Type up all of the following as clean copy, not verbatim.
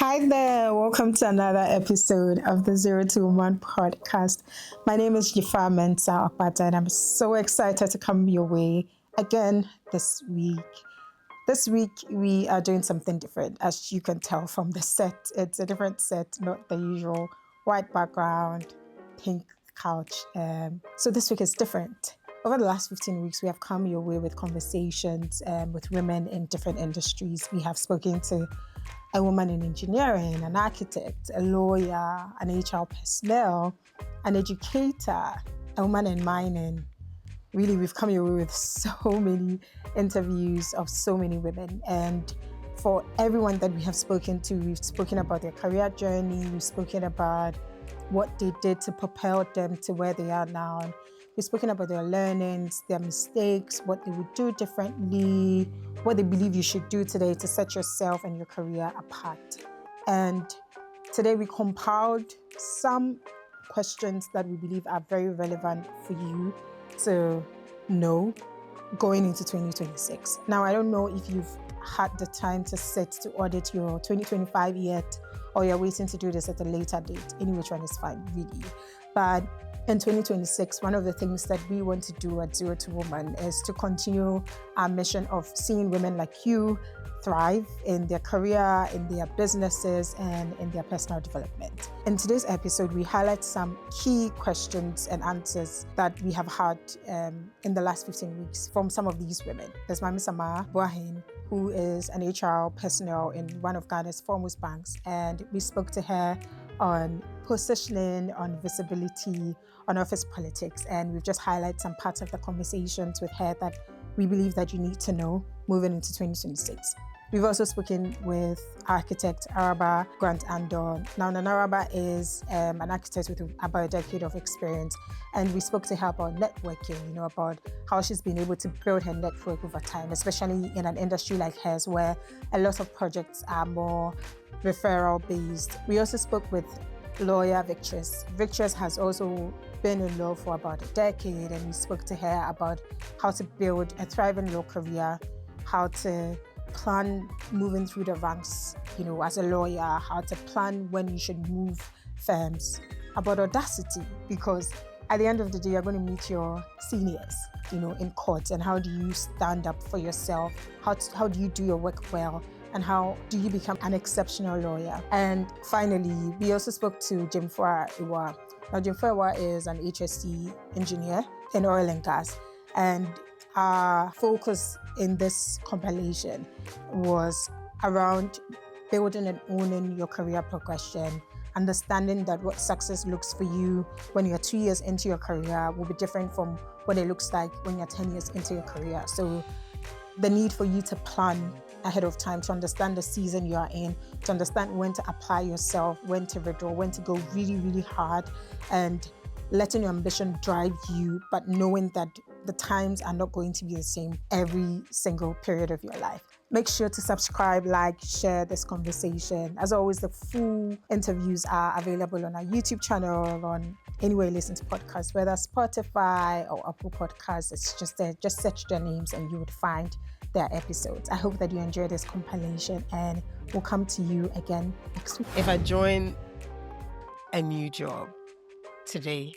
Hi there, welcome to another episode of the 0 to 1 podcast. My name is Jifa Mensah Opata, and I'm so excited to come your way again this week. This week, we are doing something different, as you can tell from the set. It's a different set, not the usual white background, pink couch. So this week is different. Over the last 15 weeks, we have come your way with conversations with women in different industries. We have spoken to a woman in engineering, an architect, a lawyer, an HR personnel, an educator, a woman in mining. Really, we've come your way with so many interviews of so many women. And for everyone that we have spoken to, we've spoken about their career journey, we've spoken about what they did to propel them to where they are now. We've spoken about their learnings, their mistakes, what they would do differently, what they believe you should do today to set yourself and your career apart. And today we compiled some questions that we believe are very relevant for you to know going into 2026. Now, I don't know if you've had the time to sit to audit your 2025 yet, or you're waiting to do this at a later date. Any which one is fine, really. But in 2026, one of the things that we want to do at 0 to Woman is to continue our mission of seeing women like you thrive in their career, in their businesses, and in their personal development. In today's episode, we highlight some key questions and answers that we have had in the last 15 weeks from some of these women. There's Mami Sama Boahin, who is an HR personnel in one of Ghana's foremost banks, and we spoke to her on positioning, on visibility, on office politics, and we've just highlighted some parts of the conversations with her that we believe that you need to know moving into 2026. We've also spoken with architect Araba Grant Andor. Now, Araba is an architect with about a decade of experience, and we spoke to her about networking, about how she's been able to build her network over time, especially in an industry like hers where a lot of projects are more referral based. We also spoke with lawyer Victress. Victress has also been in law for about a decade, and we spoke to her about how to build a thriving law career, how to plan moving through the ranks, as a lawyer, how to plan when you should move firms, about Audacity, because at the end of the day, you're going to meet your seniors, in court, and how do you stand up for yourself? How do you do your work well? And how do you become an exceptional lawyer? And finally, we also spoke to Jimfua Iwa. Now, Jimfua Iwa is an HSC engineer in oil and gas, and our focus in this compilation was around building and owning your career progression, understanding that what success looks for you when you're 2 years into your career will be different from what it looks like when you're 10 years into your career. So the need for you to plan ahead of time, to understand the season you are in, to understand when to apply yourself, when to withdraw, when to go really, really hard, and letting your ambition drive you, but knowing that the times are not going to be the same every single period of your life. Make sure to subscribe, like, share this conversation. As always, the full interviews are available on our YouTube channel, on anywhere you listen to podcasts, whether Spotify or Apple Podcasts. It's just there. Just search their names and you would find their episodes. I hope that you enjoy this compilation, and we'll come to you again next week. If I join a new job today,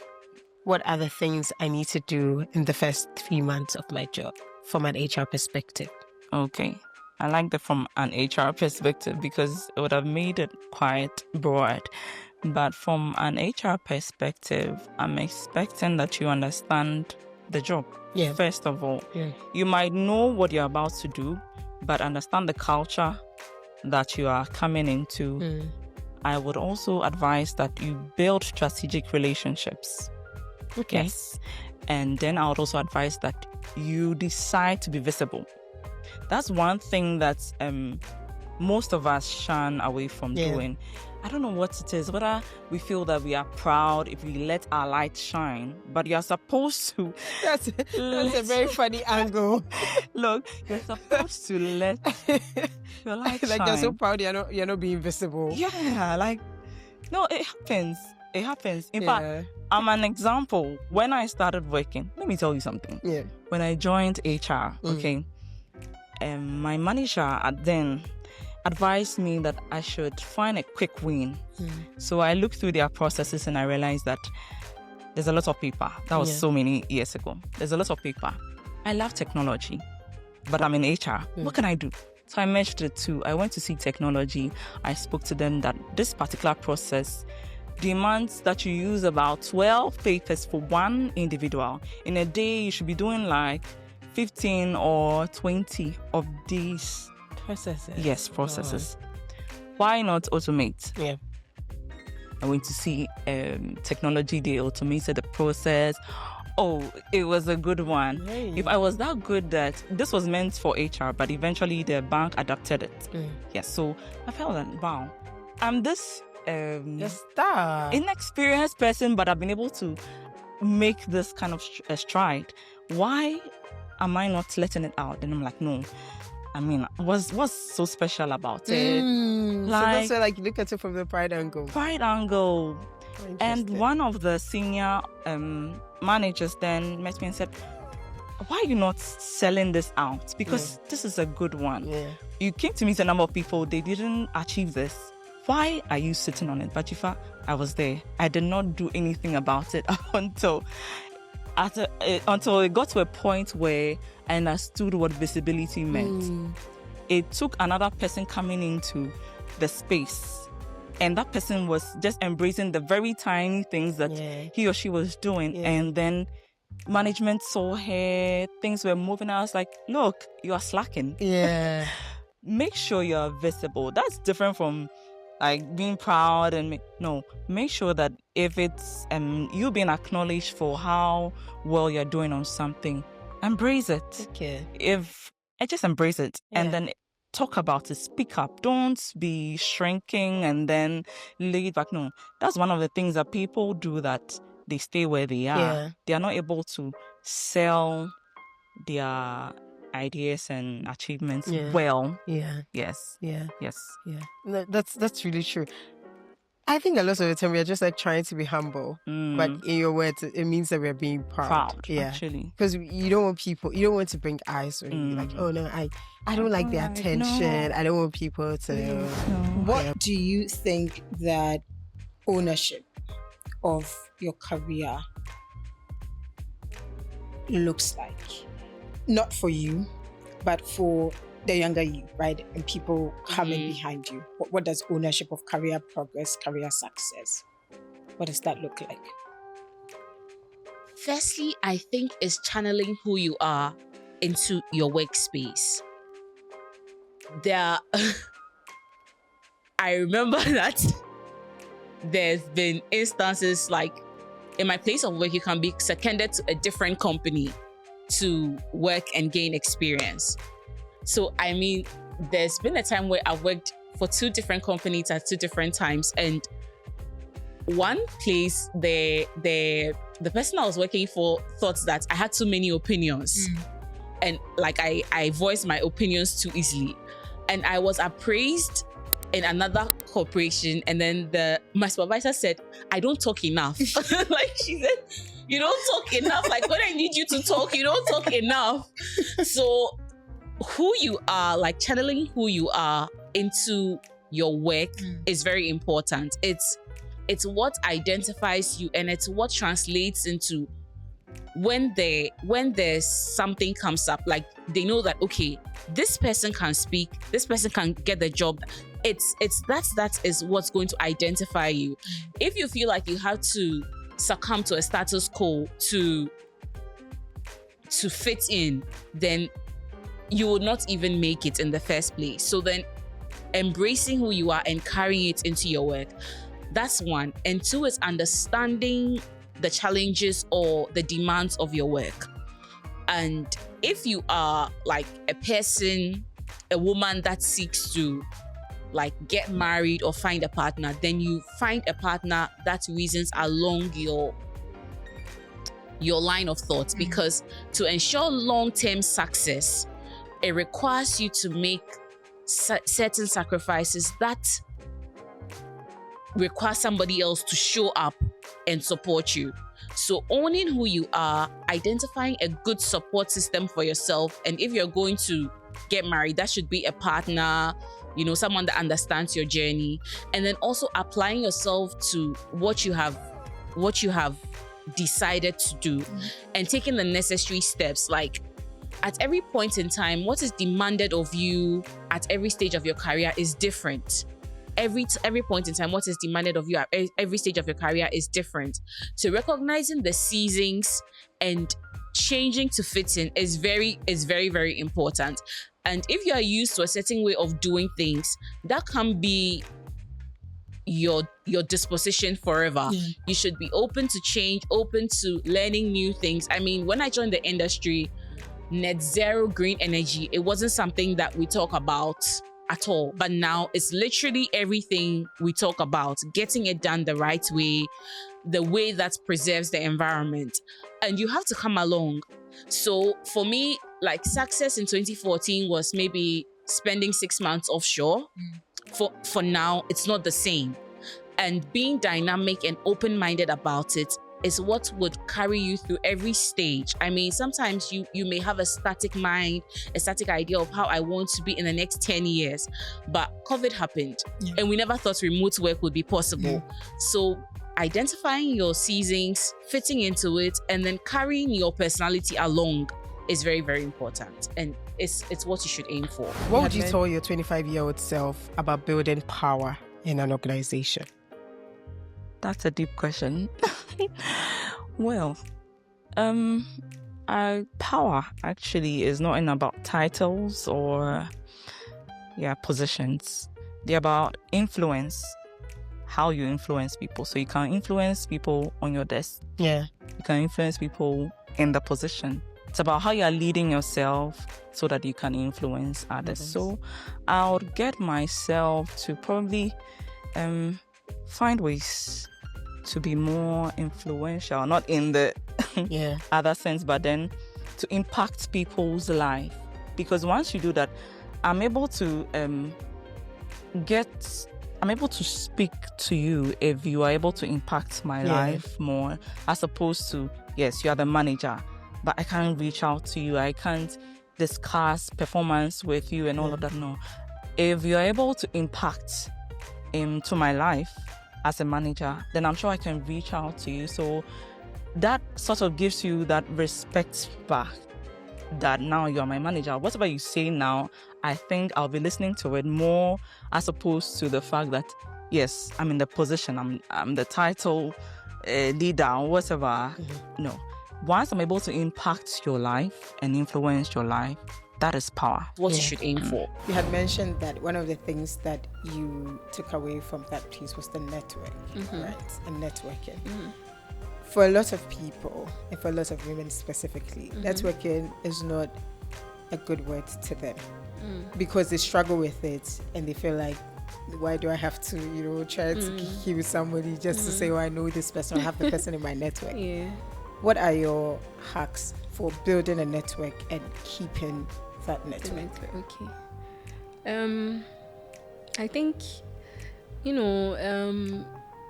what are the things I need to do in the first 3 months of my job from an HR perspective? Okay. I like that from an HR perspective because it would have made it quite broad. But from an HR perspective, I'm expecting that you understand the job. Yeah. First of all, Yeah. you might know what you're about to do, but understand the culture that you are coming into. I would also advise that you build strategic relationships. Okay. Yes. And then I would also advise that you decide to be visible. That's one thing that most of us shun away from doing. I don't know what it is, whether we feel that we are proud if we let our light shine, but you're supposed to. That's a very funny angle. Look, you're supposed to let your light shine. Like you're so proud you're not being visible. Yeah, no, it happens. It happens. In fact, I'm an example. When I started working, let me tell you something. Yeah. When I joined HR, okay, my manager at then advised me that I should find a quick win. So I looked through their processes and I realized that there's a lot of paper. That was so many years ago. There's a lot of paper. I love technology, but I'm in HR. What can I do? So I merged the two. I went to see technology. I spoke to them that this particular process demands that you use about 12 papers for one individual. In a day, you should be doing like 15 or 20 of these processes. Yes, processes. Why not automate? Yeah. I went to see technology. They automated the process. Oh, it was a good one. Right. If I was that good that this was meant for HR, but eventually the bank adapted it. Yes, so I felt that, wow, I'm this inexperienced person, but I've been able to make this kind of a stride. Why am I not letting it out? And I'm like, no. I mean, what's so special about it? So that's why, like, you look at it from the pride angle. And one of the senior managers then met me and said, why are you not selling this out? Because this is a good one. Yeah. You came to meet a number of people, they didn't achieve this. Why are you sitting on it? But Jifa, I was there. I did not do anything about it until it got to a point where I understood what visibility meant. It took another person coming into the space, and that person was just embracing the very tiny things that he or she was doing. And then management saw her, things were moving. I was like, look, you are slacking. Yeah. Make sure you're visible. That's different from like being proud and make sure that if it's you being acknowledged for how well you're doing on something, embrace it. Okay. If I just embrace it and then talk about it, speak up. Don't be shrinking and then lay it back. No, that's one of the things that people do, that they stay where they are. Yeah. They are not able to sell their ideas and achievements well. Yeah. Yes. Yeah. Yes. Yeah. No, that's really true. I think a lot of the time we are just like trying to be humble, but in your words, it means that we're being proud. Yeah, actually, because you don't want to bring eyes on you. Like, oh no, I don't like the attention. No. I don't want people to. No. What do you think that ownership of your career looks like? Not for you, but for the younger you, right? And people coming behind you. What does ownership of career progress, career success, what does that look like? Firstly, I think it's channeling who you are into your workspace. I remember that there's been instances like in my place of work, you can be seconded to a different company to work and gain experience. So, I mean, there's been a time where I've worked for 2 different companies at 2 different times. And one place, the person I was working for thought that I had too many opinions. And like I voiced my opinions too easily. And I was appraised in another corporation. And then my supervisor said, I don't talk enough. Like she said, you don't talk enough. Like when I need you to talk, you don't talk enough. So who you are, like channeling who you are into your work is very important. It's what identifies you, and it's what translates into when there's something comes up, like they know that, okay, this person can speak, this person can get the job. That is what's going to identify you. If you feel like you have to succumb to a status quo to fit in, then you will not even make it in the first place. So then embracing who you are and carrying it into your work, that's one. And 2 is understanding the challenges or the demands of your work. And if you are like a woman that seeks to like get married or find a partner, then you find a partner that reasons along your line of thought. Because to ensure long-term success, it requires you to make certain sacrifices that require somebody else to show up and support you. So owning who you are, identifying a good support system for yourself, and if you're going to get married, that should be a partner someone that understands your journey, and then also applying yourself to what you have decided to do, and taking the necessary steps. Like, at every point in time, what is demanded of you at every stage of your career is different. Every point in time, what is demanded of you at every stage of your career is different. So recognizing the seasons and changing to fit in is very, very important. And if you are used to a certain way of doing things, that can be your disposition forever. You should be open to change, open to learning new things. I mean, when I joined the industry, net zero green energy, it wasn't something that we talk about at all. But now it's literally everything we talk about, getting it done the right way, the way that preserves the environment. And you have to come along. So for me, like, success in 2014 was maybe spending 6 months offshore. For now, it's not the same. And being dynamic and open-minded about it is what would carry you through every stage. I mean, sometimes you may have a static mind, a static idea of how I want to be in the next 10 years. But COVID happened, and we never thought remote work would be possible. So identifying your seasons, fitting into it, and then carrying your personality along is very, very important. And it's what you should aim for. What would you tell your 25-year-old self about building power in an organization? That's a deep question. Well, power actually is not about titles or positions. They're about influence, how you influence people. So you can influence people on your desk. You can influence people in the position. It's about how you are leading yourself so that you can influence others. So I would get myself to probably find ways to be more influential, not in the other sense, but then to impact people's life. Because once you do that, I'm able to speak to you if you are able to impact my life more, as opposed to, yes, you are the manager, but I can't reach out to you. I can't discuss performance with you and all of that. No. If you're able to impact into my life as a manager, then I'm sure I can reach out to you. So that sort of gives you that respect back, that now you're my manager. Whatever you say now, I think I'll be listening to it more, as opposed to the fact that, yes, I'm in the position, I'm the title leader or whatever. No. Once I'm able to impact your life and influence your life, that is power. What you should aim for. You had mentioned that one of the things that you took away from that piece was the network, right? And networking. For a lot of people, and for a lot of women specifically, networking is not a good word to them because they struggle with it and they feel like, why do I have to, try to kill somebody just to say, I know this person, I have the person in my network. What are your hacks for building a network and keeping that network? Okay. I think,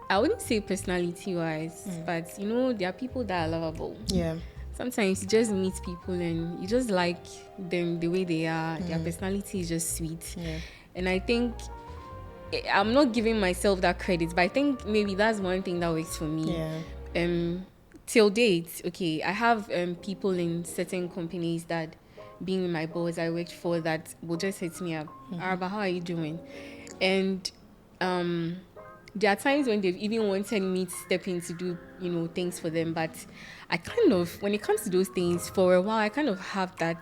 I wouldn't say personality-wise, but, there are people that are lovable. Sometimes you just meet people and you just like them the way they are. Their personality is just sweet. And I think, I'm not giving myself that credit, but I think maybe that's one thing that works for me. Till date, I have people in certain companies that, being my boss, I worked for, that will just hit me up. Araba, how are you doing? And there are times when they've even wanted me to step in to do, things for them. But I kind of, when it comes to those things, for a while, I kind of have that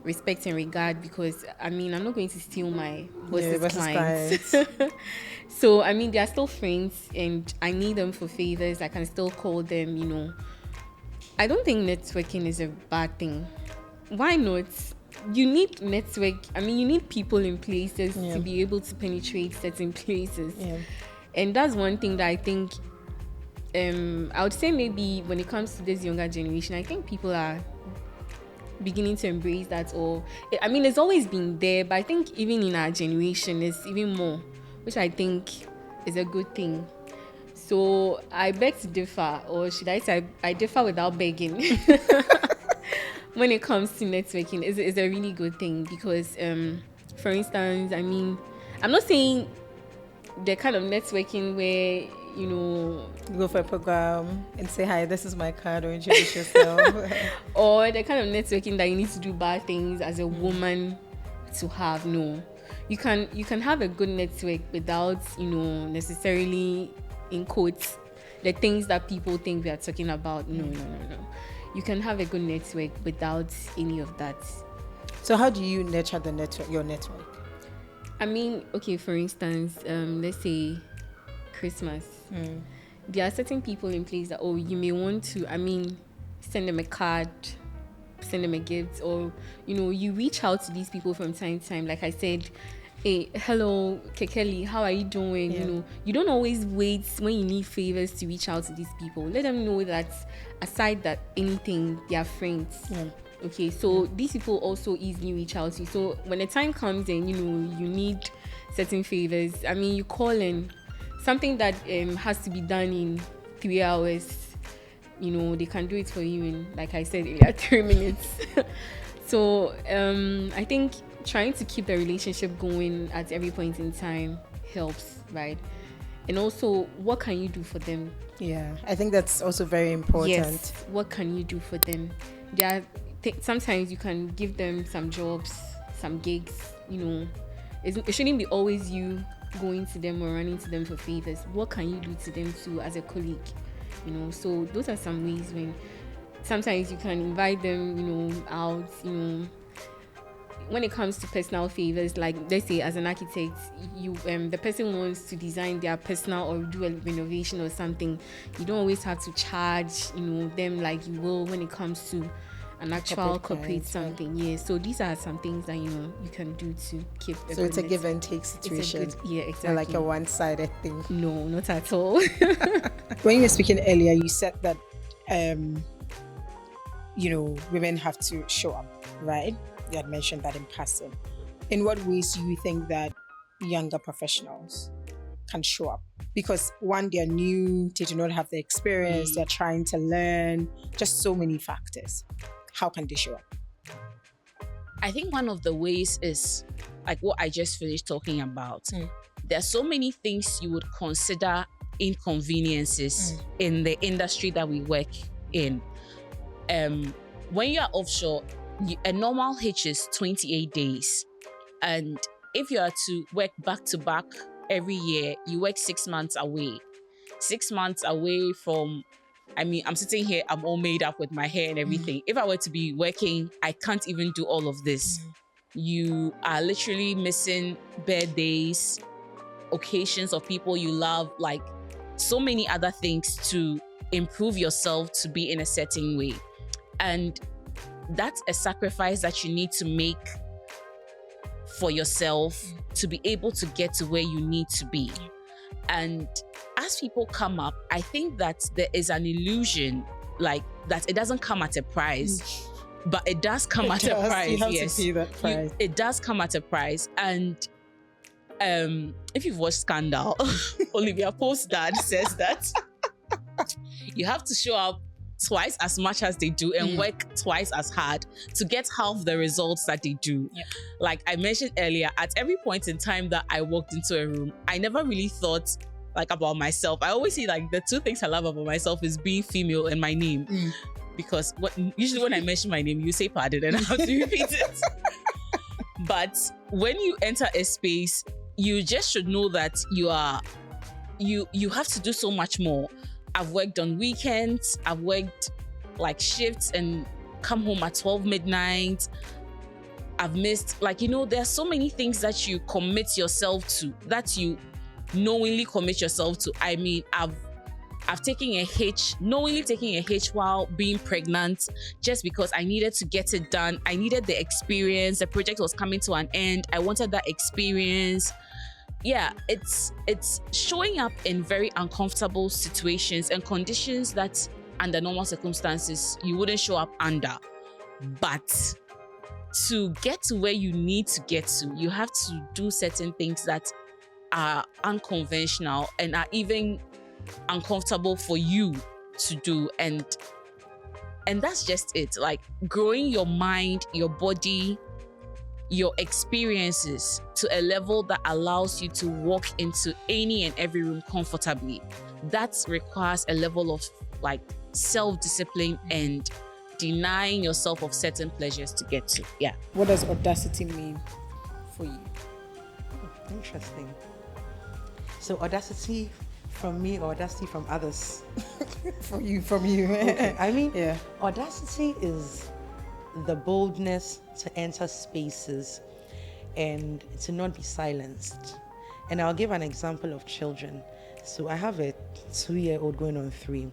respect and regard, because, I'm not going to steal my boss's clients. So, they are still friends and I need them for favors. I can still call them, I don't think networking is a bad thing. Why not? You need network. You need people in places to be able to penetrate certain places. And that's one thing that I think, I would say maybe when it comes to this younger generation, I think people are beginning to embrace that. Or, it's always been there, but I think even in our generation, it's even more, which I think is a good thing. So I beg to differ, or should I say I differ without begging. When it comes to networking, it's a really good thing because, for instance, I'm not saying the kind of networking where, you go for a program and say, hi, this is my card, or introduce yourself. Or the kind of networking that you need to do bad things as a woman to have. No, you can have a good network without, necessarily, in quotes, the things that people think we are talking about. No. You can have a good network without any of that. So how do you nurture your network? I mean, okay, for instance, let's say Christmas. There are certain people in place that, you may want to, send them a card, send them a gift, or, you reach out to these people from time to time. Like I said, hey, hello, Kekeli, how are you doing? Yeah. You don't always wait when you need favors to reach out to these people. Let them know that aside that anything, they are friends. Yeah. Okay, so these people also easily reach out to you. So when the time comes and, you need certain favors, you call in. Something that has to be done in 3 hours, they can do it for you in, like I said earlier, 3 minutes. So I think trying to keep the relationship going at every point in time helps, right? And also, what can you do for them? Yeah, I think that's also very important. Yes, what can you do for them? Sometimes you can give them some jobs, some gigs, it shouldn't be always you going to them or running to them for favors. What can you do to them too as a colleague? So those are some ways when sometimes you can invite them, out, when it comes to personal favors, like let's say as an architect, the person wants to design their personal or do a renovation or something. You don't always have to charge, them like you will when it comes to an actual corporate something. Yeah. So these are some things that you can do to keep. So it's a give and take situation. Yeah, exactly. Not like a one-sided thing. No, not at all. When you were speaking earlier, you said that women have to show up, right? You had mentioned that in passing. In what ways do you think that younger professionals can show up? Because one, they're new, they do not have the experience, they're trying to learn, just so many factors. How can they show up? I think one of the ways is like what I just finished talking about. There are so many things you would consider inconveniences in the industry that we work in. When you are offshore, a normal hitch is 28 days. And if you are to work back to back every year, you work 6 months away. 6 months away from, I'm sitting here, I'm all made up with my hair and everything. If I were to be working, I can't even do all of this. You are literally missing birthdays, occasions of people you love, like so many other things to improve yourself to be in a certain way. And that's a sacrifice that you need to make for yourself to be able to get to where you need to be. And as people come up, I think that there is an illusion like that it doesn't come at a price, but it does come at a price. You have to pay that price. It does come at a price. And if you've watched Scandal, Olivia Pope's dad says that you have to show up twice as much as they do and work twice as hard to get half the results that they do. Yep. Like I mentioned earlier, at every point in time that I walked into a room, I never really thought like about myself. I always say like the two things I love about myself is being female and my name. Because usually when I mention my name, you say pardon and I have to repeat it. But when you enter a space, you just should know that you have to do so much more. I've worked on weekends, I've worked like shifts and come home at 12 midnight. I've missed, there are so many things that you commit yourself to, that you knowingly commit yourself to. I've taken a hitch, knowingly taking a hitch while being pregnant, just because I needed to get it done. I needed the experience. The project was coming to an end. I wanted that experience. Yeah, it's showing up in very uncomfortable situations and conditions that under normal circumstances you wouldn't show up under. But to get to where you need to get to, you have to do certain things that are unconventional and are even uncomfortable for you to do. And that's just it. Like growing your mind, your body, your experiences to a level that allows you to walk into any and every room comfortably. That requires a level of like self-discipline and denying yourself of certain pleasures to get to. Yeah. What does audacity mean for you? Interesting. So audacity from me or audacity from others? From you. Okay. I mean, yeah. Audacity is the boldness to enter spaces and to not be silenced. And I'll give an example of children. So I have a 2-year-old going on 3.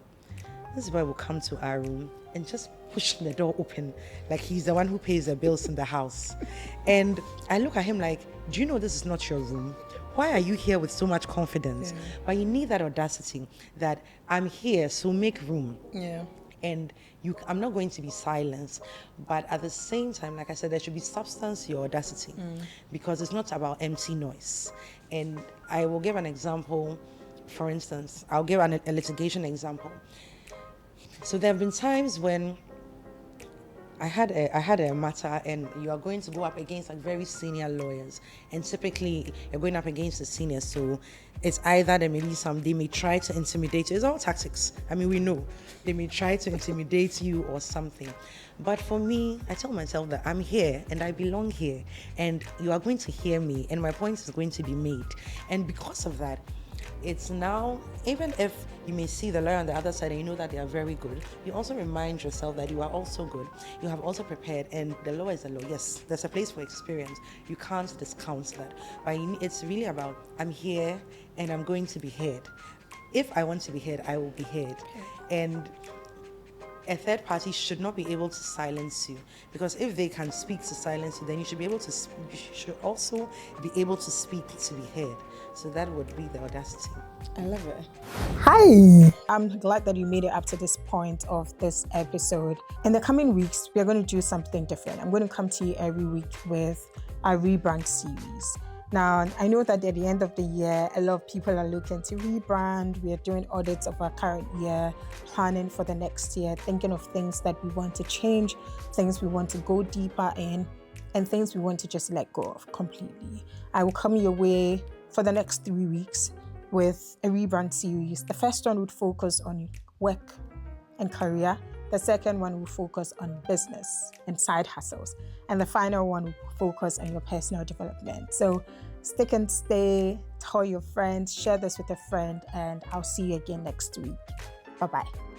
This boy will come to our room and just push the door open like he's the one who pays the bills in the house. And I look at him like, do you know this is not your room? Why are you here with so much confidence? Yeah. But you need that audacity that I'm here, so make room. Yeah. And I'm not going to be silenced, but at the same time, like I said, there should be substance to your audacity because it's not about empty noise. And I will give an example. For instance, I'll give a litigation example. So there have been times when I had a matter, and you are going to go up against like very senior lawyers, and typically you're going up against the seniors. So it's either they may try to intimidate you. It's all tactics. I mean, we know they may try to intimidate you or something. But for me, I tell myself that I'm here and I belong here, and you are going to hear me, and my point is going to be made. And because of that, it's now, even if you may see the lawyer on the other side and you know that they are very good, you also remind yourself that you are also good. You have also prepared, and the law is the law. Yes, there's a place for experience. You can't discount that. But it's really about, I'm here and I'm going to be heard. If I want to be heard, I will be heard. And a third party should not be able to silence you, because if they can speak to silence you, then you should be able to. You should also be able to speak to be heard. So that would be the audacity. I love it. Hi! I'm glad that you made it up to this point of this episode. In the coming weeks, we're going to do something different. I'm going to come to you every week with a rebrand series. Now, I know that at the end of the year, a lot of people are looking to rebrand. We are doing audits of our current year, planning for the next year, thinking of things that we want to change, things we want to go deeper in, and things we want to just let go of completely. I will come your way for the next 3 weeks with a rebrand series. The first one would focus on work and career. The second one will focus on business and side hustles. And the final one will focus on your personal development. So stick and stay, tell your friends, share this with a friend, and I'll see you again next week. Bye-bye.